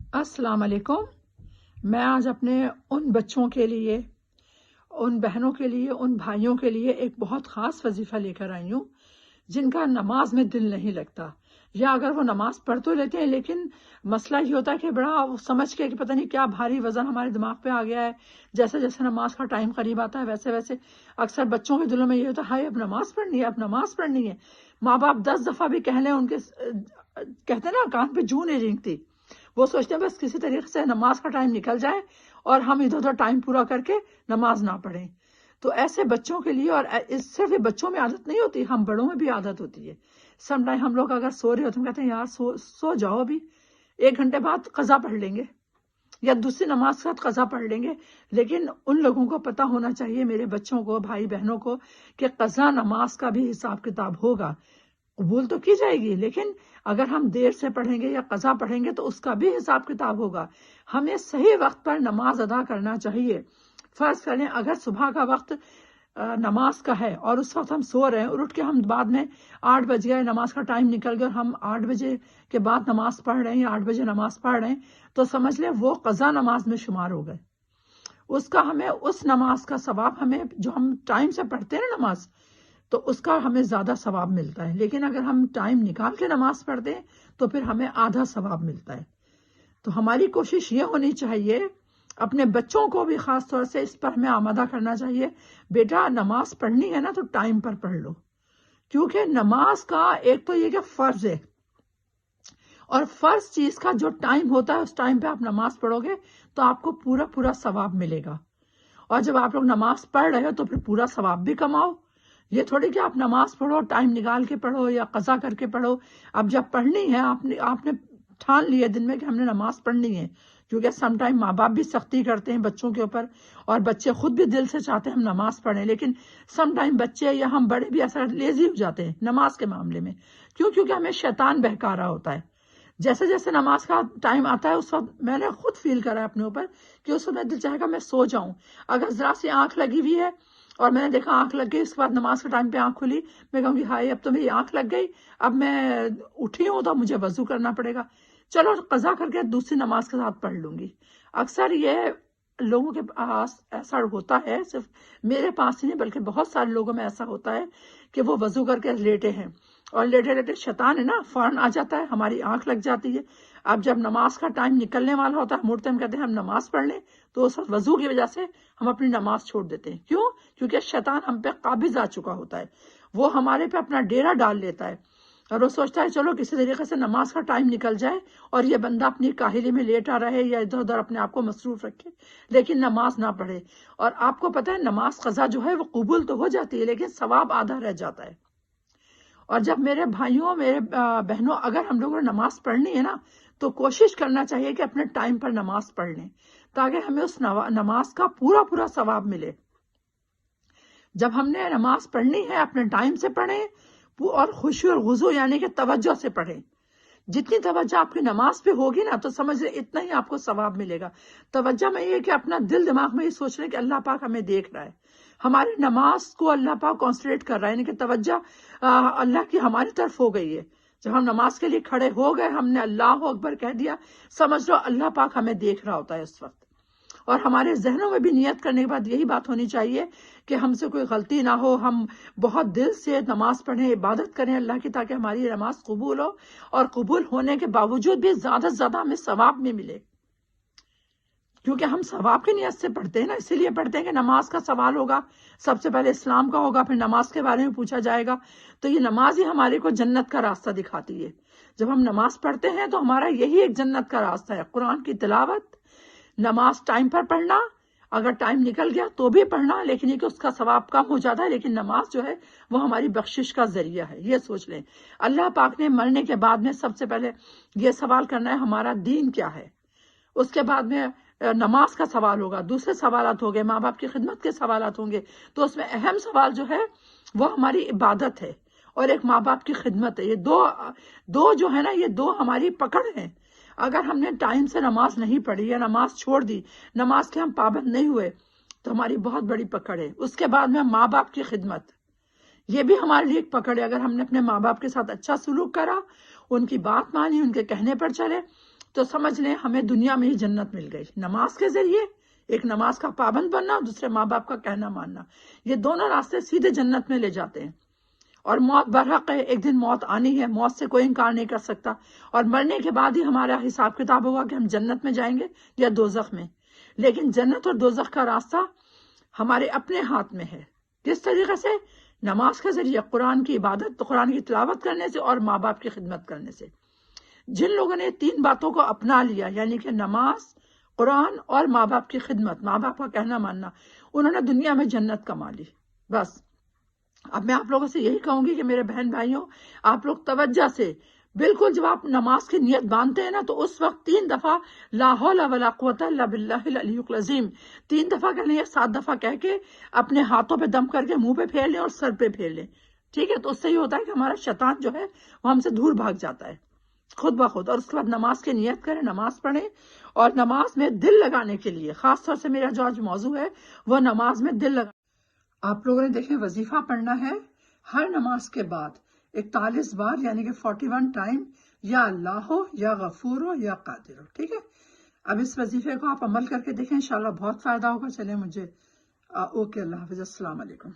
السلام علیکم. میں آج اپنے ان بچوں کے لیے، ان بہنوں کے لیے، ان بھائیوں کے لیے ایک بہت خاص وظیفہ لے کر آئی ہوں جن کا نماز میں دل نہیں لگتا، یا اگر وہ نماز پڑھ تو لیتے ہیں لیکن مسئلہ یہ ہوتا ہے کہ بڑا سمجھ کے کہ پتہ نہیں کیا بھاری وزن ہمارے دماغ پہ آ گیا ہے. جیسے جیسے نماز کا ٹائم قریب آتا ہے ویسے ویسے اکثر بچوں کے دلوں میں یہ ہوتا ہے ہائے اب نماز پڑھنی ہے، اب نماز پڑھنی ہے. ماں باپ 10 دفعہ بھی کہہ لیں، ان کے کہتے ہیں نا کان پہ جوں نہیں رینگتی. وہ سوچتے ہیں بس کسی طریقے سے نماز کا ٹائم نکل جائے اور ہم ادھر ادھر ٹائم پورا کر کے نماز نہ پڑھیں. تو ایسے بچوں کے لیے، اور صرف بچوں میں عادت نہیں ہوتی، ہم بڑوں میں بھی عادت ہوتی ہے. سم ٹائم ہم لوگ اگر سو رہے ہوتے ہیں کہتے ہیں یار سو جاؤ، ابھی 1 گھنٹے بعد قضا پڑھ لیں گے یا دوسری نماز کے ساتھ قضا پڑھ لیں گے. لیکن ان لوگوں کو پتہ ہونا چاہیے، میرے بچوں کو، بھائی بہنوں کو، کہ قضا نماز کا بھی حساب کتاب ہوگا. قبول تو کی جائے گی لیکن اگر ہم دیر سے پڑھیں گے یا قضا پڑھیں گے تو اس کا بھی حساب کتاب ہوگا. ہمیں صحیح وقت پر نماز ادا کرنا چاہیے. فرض کریں اگر صبح کا وقت نماز کا ہے اور اس وقت ہم سو رہے ہیں اور اٹھ کے ہم بعد میں 8 بج گئے، نماز کا ٹائم نکل گیا اور ہم 8 بجے کے بعد نماز پڑھ رہے ہیں یا 8 بجے نماز پڑھ رہے ہیں، تو سمجھ لیں وہ قضا نماز میں شمار ہو گئے. اس کا ہمیں اس نماز کا ثواب، ہمیں جو ہم ٹائم سے پڑھتے ہیں نا نماز، تو اس کا ہمیں زیادہ ثواب ملتا ہے. لیکن اگر ہم ٹائم نکال کے نماز پڑھتے ہیں تو پھر ہمیں آدھا ثواب ملتا ہے. تو ہماری کوشش یہ ہونی چاہیے، اپنے بچوں کو بھی خاص طور سے اس پر ہمیں آمادہ کرنا چاہیے، بیٹا نماز پڑھنی ہے نا تو ٹائم پر پڑھ لو. کیونکہ نماز کا ایک تو یہ کہ فرض ہے، اور فرض چیز کا جو ٹائم ہوتا ہے اس ٹائم پہ آپ نماز پڑھو گے تو آپ کو پورا ثواب ملے گا. اور جب آپ لوگ نماز پڑھ رہے ہو تو پھر پورا ثواب بھی کماؤ. یہ تھوڑی کہ آپ نماز پڑھو، ٹائم نکال کے پڑھو یا قضا کر کے پڑھو. اب جب پڑھنی ہے، آپ نے ٹھان لیا دن میں کہ ہم نے نماز پڑھنی ہے. کیونکہ سم ٹائم ماں باپ بھی سختی کرتے ہیں بچوں کے اوپر، اور بچے خود بھی دل سے چاہتے ہیں ہم نماز پڑھیں، لیکن سم ٹائم بچے یا ہم بڑے بھی ایسا لیزی ہو جاتے ہیں نماز کے معاملے میں. کیونکہ ہمیں شیطان بہکا رہا ہوتا ہے. جیسے جیسے نماز کا ٹائم آتا ہے اس وقت میں نے خود فیل کرا ہے اپنے اوپر کہ اس وقت دل چاہے گا میں سو جاؤں. اگر ذرا سی آنکھ لگی ہوئی ہے اور میں نے دیکھا آنکھ لگ گئی، اس کے بعد نماز کے ٹائم پہ آنکھ کھلی، میں کہوں گی ہائے اب تو میری آنکھ لگ گئی، اب میں اٹھی ہوں تو مجھے وضو کرنا پڑے گا، چلو قضا کر کے دوسری نماز کے ساتھ پڑھ لوں گی. اکثر یہ لوگوں کے پاس ایسا ہوتا ہے، صرف میرے پاس ہی نہیں بلکہ بہت سارے لوگوں میں ایسا ہوتا ہے کہ وہ وضو کر کے لیٹے ہیں اور لیٹے لیٹے شیطان ہے نا فوراً آ جاتا ہے، ہماری آنکھ لگ جاتی ہے. اب جب نماز کا ٹائم نکلنے والا ہوتا ہے، مڑتے ہم کہتے ہیں ہم نماز پڑھ لیں، تو اس وقت وضو کی وجہ سے ہم اپنی نماز چھوڑ دیتے ہیں. کیوں؟ کیونکہ شیطان ہم پہ قابض آ چکا ہوتا ہے، وہ ہمارے پہ اپنا ڈیرا ڈال لیتا ہے اور وہ سوچتا ہے چلو کسی طریقے سے نماز کا ٹائم نکل جائے اور یہ بندہ اپنی کاہلی میں لیٹا رہے یا ادھر ادھر اپنے آپ کو مصروف رکھے لیکن نماز نہ پڑھے. اور آپ کو پتہ ہے نماز قضا جو ہے وہ قبول تو ہو جاتی ہے لیکن ثواب آدھا رہ جاتا ہے. اور جب میرے بھائیوں، میرے بہنوں، اگر ہم لوگوں نے نماز پڑھنی ہے نا تو کوشش کرنا چاہیے کہ اپنے ٹائم پر نماز پڑھ لیں تاکہ ہمیں اس نماز کا پورا ثواب ملے. جب ہم نے نماز پڑھنی ہے اپنے ٹائم سے پڑھیں اور خشوع اور خضوع یعنی کہ توجہ سے پڑھیں. جتنی توجہ آپ کی نماز پہ ہوگی نا تو سمجھ لیں اتنا ہی آپ کو ثواب ملے گا. توجہ میں یہ کہ اپنا دل دماغ میں یہ سوچ لیں کہ اللہ پاک ہمیں دیکھ رہا ہے، ہماری نماز کو اللہ پاک کانسنٹریٹ کر رہا ہے، یعنی کہ توجہ اللہ کی ہماری طرف ہو گئی ہے. جب ہم نماز کے لیے کھڑے ہو گئے، ہم نے اللہ اکبر کہہ دیا، سمجھ لو اللہ پاک ہمیں دیکھ رہا ہوتا ہے اس وقت. اور ہمارے ذہنوں میں بھی نیت کرنے کے بعد یہی بات ہونی چاہیے کہ ہم سے کوئی غلطی نہ ہو، ہم بہت دل سے نماز پڑھیں، عبادت کریں اللہ کی، تاکہ ہماری نماز قبول ہو اور قبول ہونے کے باوجود بھی زیادہ سے زیادہ ہمیں ثواب میں ملے. کیونکہ ہم ثواب کی نیت سے پڑھتے ہیں نا، اسی لیے پڑھتے ہیں کہ نماز کا سوال ہوگا، سب سے پہلے اسلام کا ہوگا، پھر نماز کے بارے میں پوچھا جائے گا. تو یہ نماز ہی ہمارے کو جنت کا راستہ دکھاتی ہے. جب ہم نماز پڑھتے ہیں تو ہمارا یہی ایک جنت کا راستہ ہے، قرآن کی تلاوت، نماز ٹائم پر پڑھنا، اگر ٹائم نکل گیا تو بھی پڑھنا، لیکن یہ کہ اس کا ثواب کم ہو جاتا ہے، لیکن نماز جو ہے وہ ہماری بخشش کا ذریعہ ہے. یہ سوچ لیں اللہ پاک نے مرنے کے بعد میں سب سے پہلے یہ سوال کرنا ہے ہمارا دین کیا ہے، اس کے بعد میں نماز کا سوال ہوگا، دوسرے سوالات ہو گئے، ماں باپ کی خدمت کے سوالات ہوں گے. تو اس میں اہم سوال جو ہے وہ ہماری عبادت ہے اور ایک ماں باپ کی خدمت ہے. یہ دو جو ہے نا، یہ دو ہماری پکڑ ہیں. اگر ہم نے ٹائم سے نماز نہیں پڑھی یا نماز چھوڑ دی، نماز کے ہم پابند نہیں ہوئے، تو ہماری بہت بڑی پکڑ ہے. اس کے بعد میں ماں باپ کی خدمت، یہ بھی ہمارے لیے ایک پکڑ ہے. اگر ہم نے اپنے ماں باپ کے ساتھ اچھا سلوک کرا، ان کی بات مانی، ان کے کہنے پر چلے، تو سمجھ لیں ہمیں دنیا میں ہی جنت مل گئی، نماز کے ذریعے، ایک نماز کا پابند بننا، دوسرے ماں باپ کا کہنا ماننا، یہ دونوں راستے سیدھے جنت میں لے جاتے ہیں۔ اور موت برحق ہے، ایک دن موت آنی ہے، موت سے کوئی انکار نہیں کر سکتا، اور مرنے کے بعد ہی ہمارا حساب کتاب ہوگا کہ ہم جنت میں جائیں گے یا دوزخ میں۔ لیکن جنت اور دوزخ کا راستہ ہمارے اپنے ہاتھ میں ہے۔ کس طریقے سے؟ نماز کے ذریعے، قرآن کی عبادت، قرآن کی تلاوت کرنے سے، اور ماں باپ کی خدمت کرنے سے۔ جن لوگوں نے 3 باتوں کو اپنا لیا، یعنی کہ نماز، قرآن اور ماں باپ کی خدمت، ماں باپ کا کہنا ماننا، انہوں نے دنیا میں جنت کما لی۔ بس اب میں آپ لوگوں سے یہی کہوں گی کہ میرے بہن بھائیوں، آپ لوگ توجہ سے، بالکل جب آپ نماز کی نیت باندھتے ہیں نا، تو اس وقت 3 دفعہ لا حول ولا قوت الا باللہ العلی العظیم 3 دفعہ کہہ لیں، 7 دفعہ کہہ کے اپنے ہاتھوں پہ دم کر کے منہ پہ پھیر لیں اور سر پہ پھیر لیں، ٹھیک ہے؟ تو اس سے یہ ہوتا ہے کہ ہمارا شیطان جو ہے وہ ہم سے دور بھاگ جاتا ہے خود بخود۔ اور اس کے بعد نماز کی نیت کریں، نماز پڑھیں، اور نماز میں دل لگانے کے لیے خاص طور سے میرا جو آج موضوع ہے وہ نماز میں دل لگا۔ آپ لوگوں نے دیکھیں وظیفہ پڑھنا ہے ہر نماز کے بعد 41 بار، یعنی کہ 41 ٹائم، یا اللہ ہو یا غفور ہو یا قادر ہو، ٹھیک ہے؟ اب اس وظیفے کو آپ عمل کر کے دیکھیں، انشاءاللہ بہت فائدہ ہوگا۔ چلیں مجھے اوکے، اللہ حافظ، السلام علیکم۔